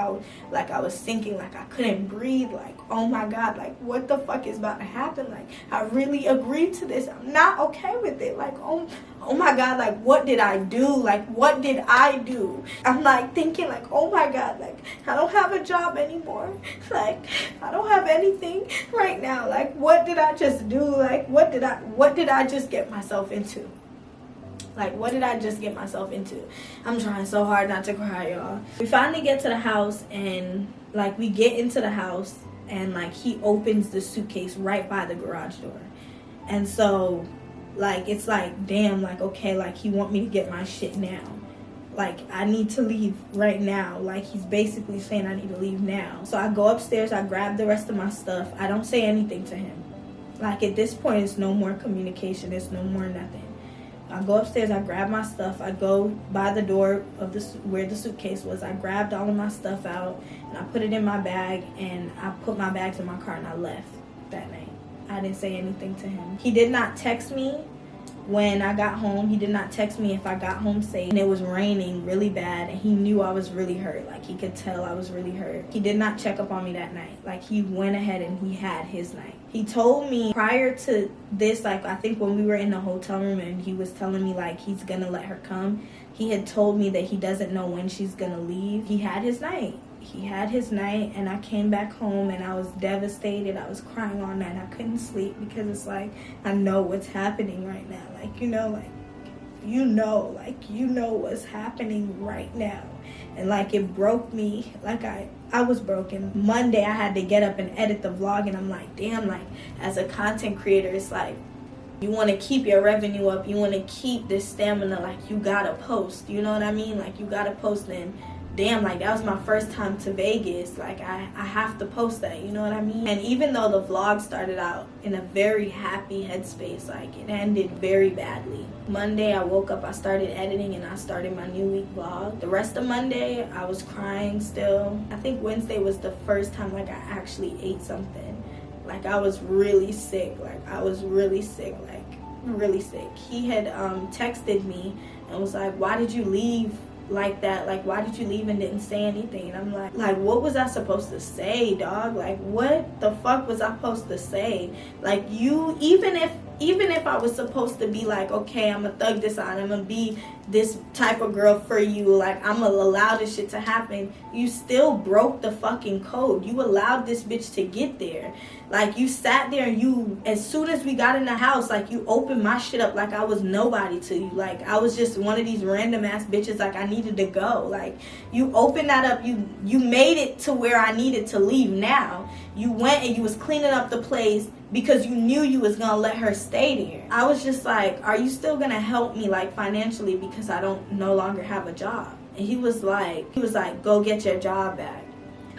I was sinking, like, I couldn't breathe. Like, oh my God, like, what the fuck is about to happen? Like, I really agreed to this. I'm not okay with it. Like, oh my God, like, what did I do? Like, what did I do? I'm like thinking, like, oh my God, like, I don't have a job anymore. Like, I don't have anything right now. Like, what did I just do? Like, what did I just get myself into? Like, what did I just get myself into? I'm trying so hard not to cry, y'all. We finally get to the house, and like, we get into the house, and like, he opens the suitcase right by the garage door. And so, like, it's like, damn, like, okay, like, he want me to get my shit now. Like, I need to leave right now. Like, he's basically saying I need to leave now. So I go upstairs, I grab the rest of my stuff. I don't say anything to him. Like, at this point, it's no more communication. It's no more nothing. I go upstairs, I grab my stuff, I go by the door of where the suitcase was. I grabbed all of my stuff out, and I put it in my bag, and I put my bags in my car, and I left that night. I didn't say anything to him. He did not text me when I got home. He did not text me if I got home safe. And it was raining really bad, and he knew I was really hurt. Like, he could tell I was really hurt. He did not check up on me that night. Like, he went ahead and he had his night. He told me prior to this, like, I think when we were in the hotel room and he was telling me, like, he's gonna let her come, he had told me that he doesn't know when she's gonna leave. He had his night. he had his night, and I came back home and I was devastated. I was crying all night. I couldn't sleep because it's like, I know what's happening right now. Like, you know what's happening right now. And like, it broke me. Like, I was broken. Monday I had to get up and edit the vlog, and I'm like, damn, like, as a content creator, it's like, you want to keep your revenue up, you want to keep this stamina, like, you gotta post, you know what I mean? Like, you gotta post. And damn, like, that was my first time to Vegas. Like, I have to post that, you know what I mean? And even though the vlog started out in a very happy headspace, like, it ended very badly. Monday I woke up, I started editing, and I started my new week vlog. The rest of Monday I was crying still. I think Wednesday was the first time, like, I actually ate something. Like, I was really sick. Like, I was really sick, like, really sick. He had texted me and was like, why did you leave like that? Like, why did you leave and didn't say anything? And I'm like, what was I supposed to say, dog? Like, what the fuck was I supposed to say? Like, you, even if I was supposed to be like, okay, I'm gonna thug this on, I'm gonna be this type of girl for you, like, I'm gonna allow this shit to happen, you still broke the fucking code. You allowed this bitch to get there. Like, you sat there and you, as soon as we got in the house, like, you opened my shit up like I was nobody to you. Like, I was just one of these random ass bitches, like, I needed to go. Like, you opened that up, you made it to where I needed to leave. Now you went and you was cleaning up the place because you knew you was gonna let her stay there. I was just like, are you still gonna help me, like, financially, because I don't no longer have a job? And he was like, go get your job back.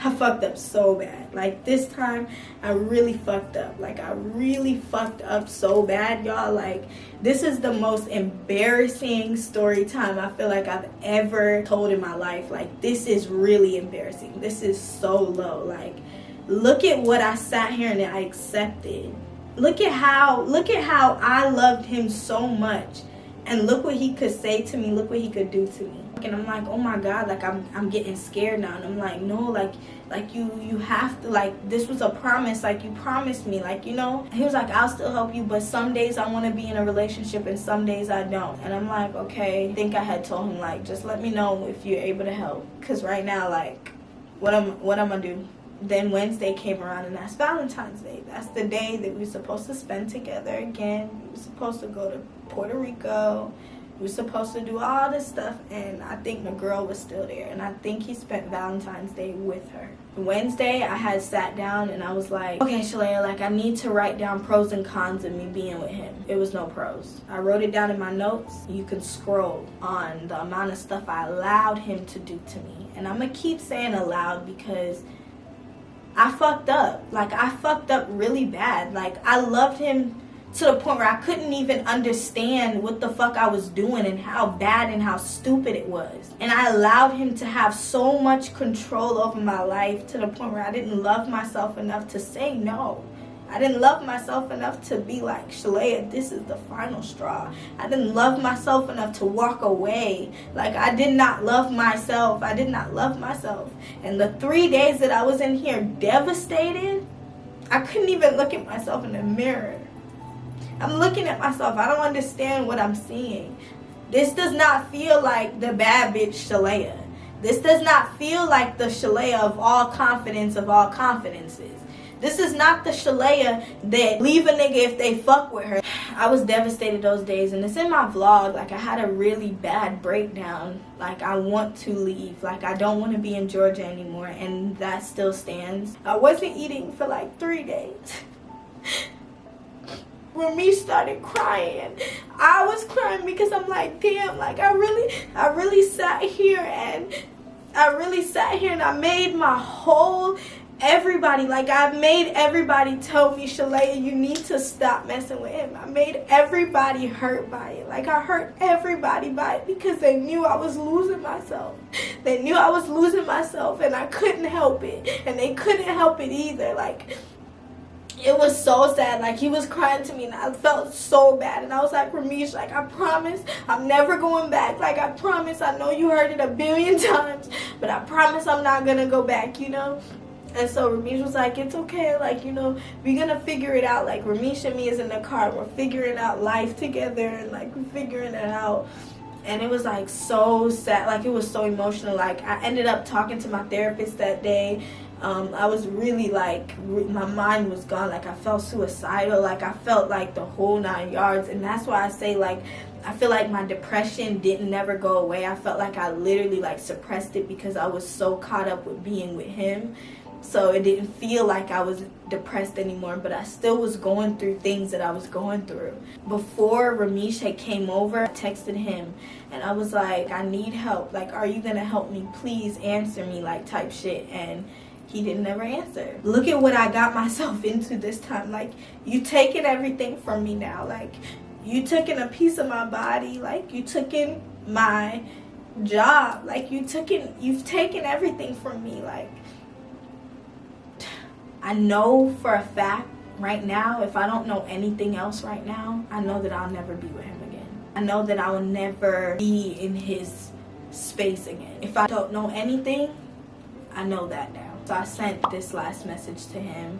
I fucked up so bad. Like, this time I really fucked up. Like, I really fucked up so bad, y'all. Like, this is the most embarrassing story time I feel like I've ever told in my life. Like, this is really embarrassing. This is so low. Like, look at what I sat here and I accepted. Look at how I loved him so much, and look what he could say to me, look what he could do to me. And I'm like, oh my God, like, I'm getting scared now. And I'm like, no, like you have to, like, this was a promise, like, you promised me, like, you know. And he was like, I'll still help you, but some days I want to be in a relationship and some days I don't. And I'm like, okay. I think I had told him, like, just let me know if you're able to help, because right now, like, what I'm gonna do. Then Wednesday came around, and that's Valentine's Day. That's the day that we were supposed to spend together again. We were supposed to go to Puerto Rico. We were supposed to do all this stuff, and I think the girl was still there, and I think he spent Valentine's Day with her. Wednesday, I had sat down, and I was like, okay, Shalaya, like, I need to write down pros and cons of me being with him. It was no pros. I wrote it down in my notes. You can scroll on the amount of stuff I allowed him to do to me. And I'm going to keep saying allowed because I fucked up. Like, I fucked up really bad. Like, I loved him to the point where I couldn't even understand what the fuck I was doing and how bad and how stupid it was. And I allowed him to have so much control over my life to the point where I didn't love myself enough to say no. I didn't love myself enough to be like, Shalaya, this is the final straw. I didn't love myself enough to walk away. Like, I did not love myself. I did not love myself. And the 3 days that I was in here devastated, I couldn't even look at myself in the mirror. I'm looking at myself. I don't understand what I'm seeing. This does not feel like the bad bitch Shalaya. This does not feel like the Shalaya of all confidence of all confidences. This is not the Shalaya that leave a nigga if they fuck with her. I was devastated those days, and it's in my vlog. Like, I had a really bad breakdown. Like, I want to leave. Like, I don't want to be in Georgia anymore, and that still stands. I wasn't eating for like 3 days. When me started crying, I was crying because I'm like, damn, like, I really sat here and I made my whole everybody, like, I made everybody tell me, Shalaya, you need to stop messing with him. I made everybody hurt by it. Like, I hurt everybody by it because they knew I was losing myself. They knew I was losing myself, and I couldn't help it, and they couldn't help it either. Like, it was so sad. Like, he was crying to me, and I felt so bad. And I was like, Ramesh, like, I promise I'm never going back. Like, I promise. I know you heard it a billion times, but I promise I'm not gonna go back, you know? And so Ramesh was like, it's okay, like, you know, we're gonna figure it out. Like, Ramesh and me is in the car, we're figuring out life together, and like, we're figuring it out. And it was like so sad, like it was so emotional. Like I ended up talking to my therapist that day. I was really like, my mind was gone. Like I felt suicidal. Like I felt like the whole 9 yards. And that's why I say, like, I feel like my depression didn't never go away. I felt like I literally like suppressed it because I was so caught up with being with him. So it didn't feel like I was depressed anymore, but I still was going through things that I was going through. Before Ramesh had came over, I texted him and I was like, I need help. Like, are you gonna help me? Please answer me, like type shit. And he didn't never answer. Look at what I got myself into this time. Like, you taking everything from me now. Like, you taking a piece of my body. Like, you taking my job. Like, you've taken everything from me. Like, I know for a fact right now, if I don't know anything else right now, I know that I'll never be with him again. I know that I will never be in his space again. If I don't know anything, I know that now. So I sent this last message to him,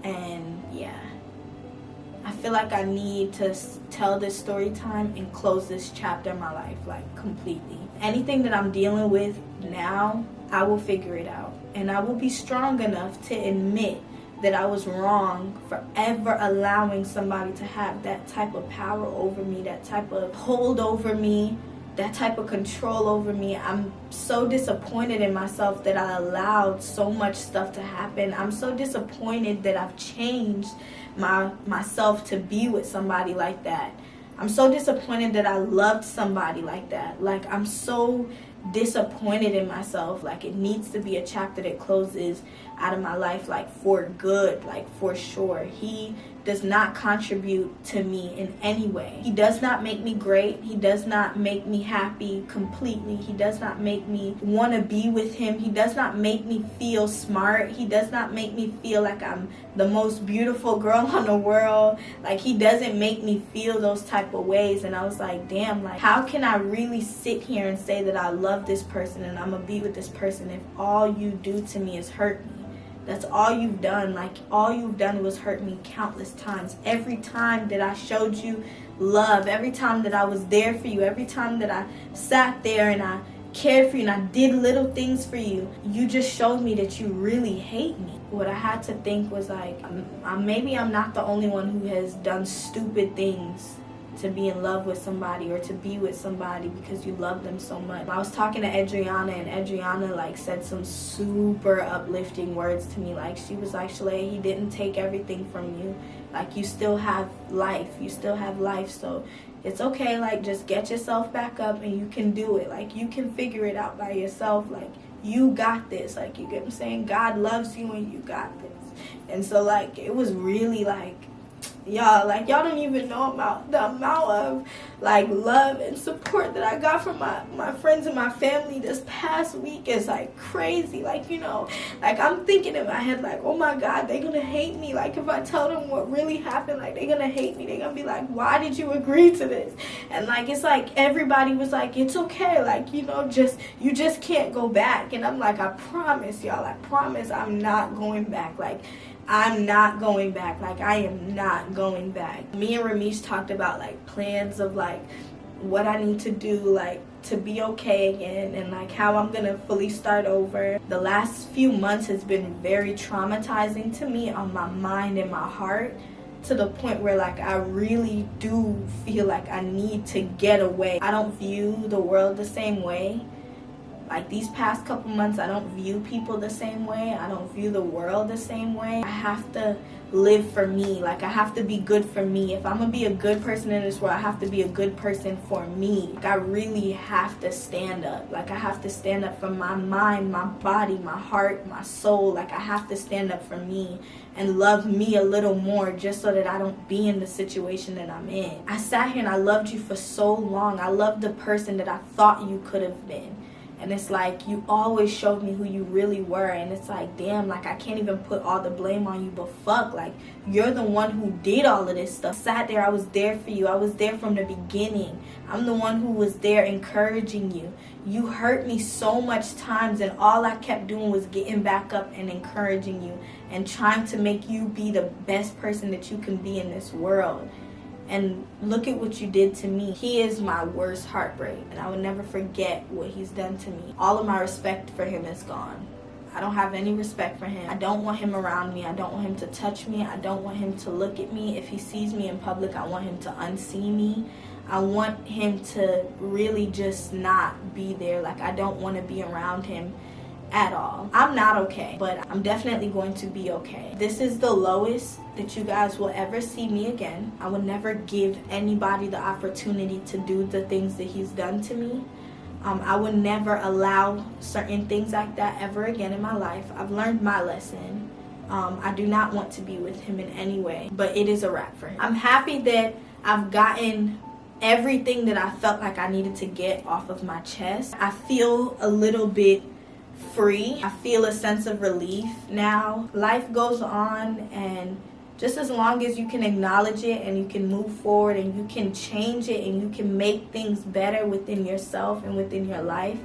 and yeah, I feel like I need to tell this story time and close this chapter in my life, like, completely. Anything that I'm dealing with now, I will figure it out. And I will be strong enough to admit that I was wrong for ever allowing somebody to have that type of power over me, that type of hold over me, that type of control over me. I'm so disappointed in myself that I allowed so much stuff to happen. I'm so disappointed that I've changed myself to be with somebody like that. I'm so disappointed that I loved somebody like that. Like, I'm so disappointed in myself. Like, it needs to be a chapter that closes out of my life, like, for good, like, for sure. He does not contribute to me in any way. He does not make me great. He does not make me happy completely. He does not make me want to be with him. He does not make me feel smart. He does not make me feel like I'm the most beautiful girl on the world. Like, he doesn't make me feel those type of ways. And I was like, damn, like, how can I really sit here and say that I love this person and I'm gonna be with this person if all you do to me is hurt me? That's all you've done. Like, all you've done was hurt me countless times. Every time that I showed you love, every time that I was there for you, every time that I sat there and I cared for you and I did little things for you, you just showed me that you really hate me. What I had to think was like, maybe I'm not the only one who has done stupid things to be in love with somebody or to be with somebody because you love them so much. I was talking to Adriana, and Adriana like said some super uplifting words to me. Like, she was like, Shalaya, he didn't take everything from you. Like, you still have life. You still have life. So it's okay. Like, just get yourself back up and you can do it. Like, you can figure it out by yourself. Like, you got this. Like, you get what I'm saying? God loves you and you got this. And so, like, it was really like, y'all don't even know about the amount of like love and support that I got from my friends and my family this past week is like crazy. Like, you know, like, I'm thinking in my head like, oh my God, they're gonna hate me. Like, if I tell them what really happened, like, they're gonna hate me. They're gonna be like, why did you agree to this? And like, it's like everybody was like, it's okay, like, you know, you just can't go back. And I'm like, I promise y'all, I promise I'm not going back. Like, I'm not going back. Like, I am not going back. Me and Ramesh talked about like plans of like what I need to do, like, to be okay again, and like how I'm gonna fully start over. The last few months has been very traumatizing to me on my mind and my heart, to the point where like I really do feel like I need to get away. I don't view the world the same way. Like, these past couple months, I don't view people the same way. I don't view the world the same way. I have to live for me. Like, I have to be good for me. If I'm gonna be a good person in this world, I have to be a good person for me. Like, I really have to stand up. Like, I have to stand up for my mind, my body, my heart, my soul. Like, I have to stand up for me and love me a little more, just so that I don't be in the situation that I'm in. I sat here and I loved you for so long. I loved the person that I thought you could have been. And it's like, you always showed me who you really were. And it's like, damn, like, I can't even put all the blame on you. But fuck, like, you're the one who did all of this stuff. Sat there, I was there for you. I was there from the beginning. I'm the one who was there encouraging you. You hurt me so much times, and all I kept doing was getting back up and encouraging you and trying to make you be the best person that you can be in this world. and look at what you did to me. He is my worst heartbreak, and I would never forget what he's done to me. All of my respect for him is gone. I don't have any respect for him. I don't want him around me. I don't want him to touch me. I don't want him to look at me. If he sees me in public, I want him to unsee me. I want him to really just not be there. Like, I don't want to be around him at all. I'm not okay, but I'm definitely going to be okay. This is the lowest that you guys will ever see me again. I would never give anybody the opportunity to do the things that he's done to me. I would never allow certain things like that ever again in my life. I've learned my lesson. I do not want to be with him in any way, but it is a wrap for him. I'm happy that I've gotten everything that I felt like I needed to get off of my chest. I feel a little bit free. I feel a sense of relief now. Life goes on, and just as long as you can acknowledge it and you can move forward and you can change it and you can make things better within yourself and within your life,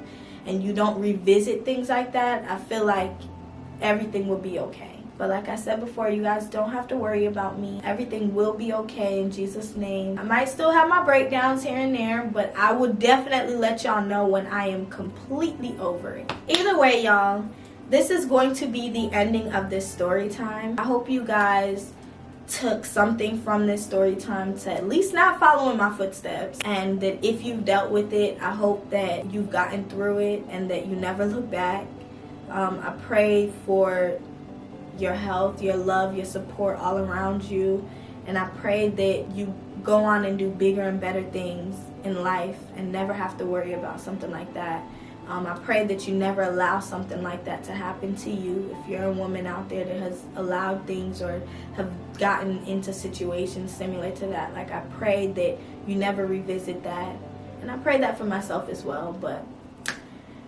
and you don't revisit things like that, I feel like everything will be okay. But like I said before, you guys don't have to worry about me. Everything will be okay in Jesus' name. I might still have my breakdowns here and there, but I will definitely let y'all know when I am completely over it. Either way, y'all, this is going to be the ending of this story time. I hope you guys took something from this story time to at least not follow in my footsteps, and that if you've dealt with it, I hope that you've gotten through it and that you never look back. I pray for your health, your love, your support all around you, and I pray that you go on and do bigger and better things in life and never have to worry about something like that. I pray that you never allow something like that to happen to you. If you're a woman out there that has allowed things or have gotten into situations similar to that, like, I pray that you never revisit that. And I pray that for myself as well. But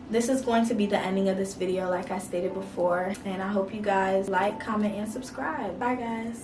this is going to be the ending of this video, like I stated before. And I hope you guys like, comment, and subscribe. Bye, guys.